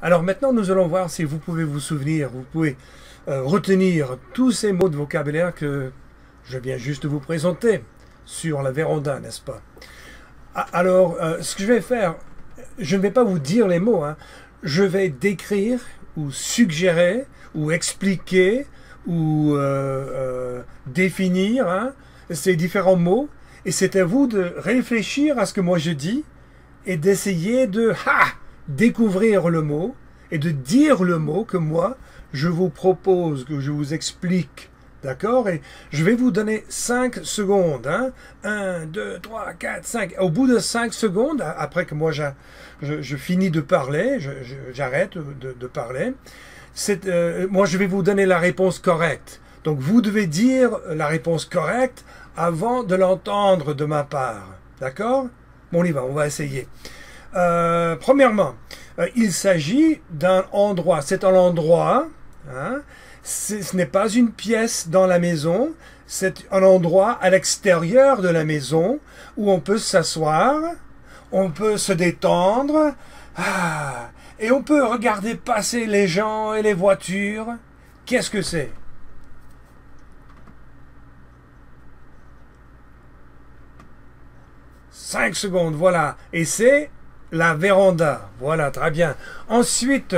Alors maintenant, nous allons voir si vous pouvez vous souvenir, vous pouvez retenir tous ces mots de vocabulaire que je viens juste de vous présenter sur la véranda, n'est-ce pas? Alors, ce que je vais faire, je ne vais pas vous dire les mots, hein. Je vais décrire ou suggérer ou expliquer ou définir hein, ces différents mots. Et c'est à vous de réfléchir à ce que moi je dis et d'essayer de découvrir le mot et de dire le mot que moi je vous propose, que je vous explique. D'accord? Et je vais vous donner 5 secondes. Hein? 1, 2, 3, 4, 5. Au bout de 5 secondes, après que moi je finis de parler, j'arrête de parler, moi je vais vous donner la réponse correcte. Donc vous devez dire la réponse correcte avant de l'entendre de ma part. D'accord? Bon, on y va, on va essayer. Premièrement, il s'agit d'un endroit. C'est un endroit. Hein? Ce n'est pas une pièce dans la maison. C'est un endroit à l'extérieur de la maison où on peut s'asseoir, on peut se détendre, et on peut regarder passer les gens et les voitures. Qu'est-ce que c'est? Cinq secondes, voilà. Et c'est la véranda. Voilà, très bien. Ensuite,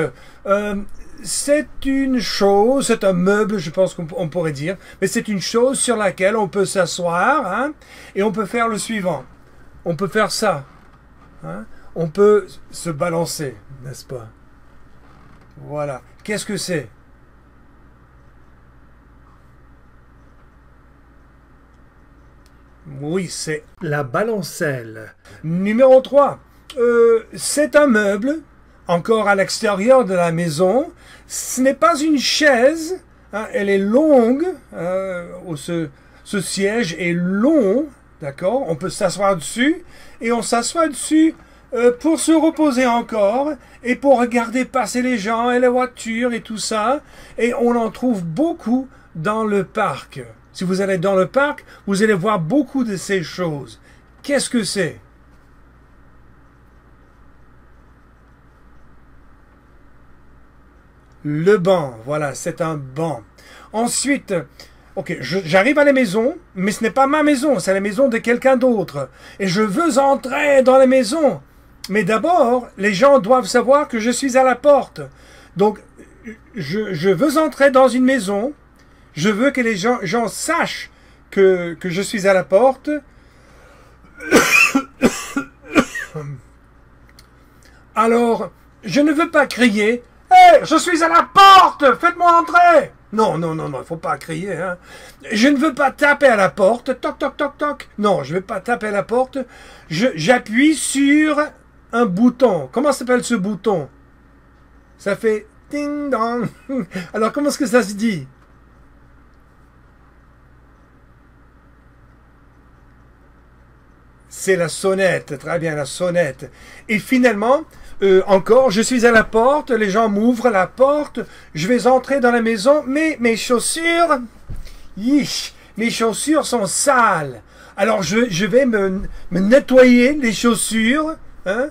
c'est une chose, c'est un meuble, je pense qu'on pourrait dire, mais c'est une chose sur laquelle on peut s'asseoir, hein, et on peut faire le suivant. On peut faire ça. Hein, on peut se balancer, n'est-ce pas? Voilà. Qu'est-ce que c'est? Oui, c'est la balancelle. Numéro 3. C'est un meuble, encore à l'extérieur de la maison. Ce n'est pas une chaise. Hein, elle est longue. Ce siège est long. D'accord? On peut s'asseoir dessus. Et on s'assoit dessus pour se reposer encore. Et pour regarder passer les gens et les voitures et tout ça. Et on en trouve beaucoup dans le parc. Si vous allez dans le parc, vous allez voir beaucoup de ces choses. Qu'est-ce que c'est? Le banc, voilà, c'est un banc. Ensuite, ok, j'arrive à la maison, mais ce n'est pas ma maison, c'est la maison de quelqu'un d'autre. Et je veux entrer dans la maison. Mais d'abord, les gens doivent savoir que je suis à la porte. Donc, je veux entrer dans une maison. Je veux que les gens sachent que je suis à la porte. Alors, je ne veux pas crier « Hé, je suis à la porte, faites-moi entrer !» Non, non, non, non, il ne faut pas crier. Hein. Je ne veux pas taper à la porte. Toc, toc, toc, toc. Non, je ne vais pas taper à la porte. J'appuie sur un bouton. Comment s'appelle ce bouton? Ça fait ding dong. Alors, comment est-ce que ça se dit? C'est la sonnette, très bien, la sonnette. Et finalement, encore, je suis à la porte, les gens m'ouvrent la porte, je vais entrer dans la maison, mais mes chaussures, mes chaussures sont sales. Alors je vais me nettoyer les chaussures hein,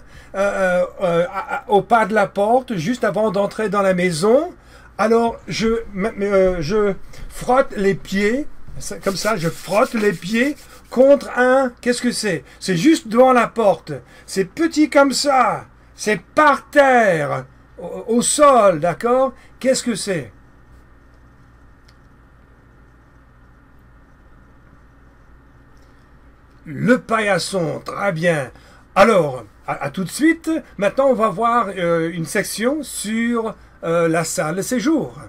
au pas de la porte, juste avant d'entrer dans la maison. Alors je frotte les pieds, comme ça, je frotte les pieds contre un, qu'est-ce que c'est? C'est juste devant la porte. C'est petit comme ça. C'est par terre, au sol, d'accord? Qu'est-ce que c'est? Le paillasson, très bien. Alors, à tout de suite. Maintenant, on va voir une section sur la salle de séjour.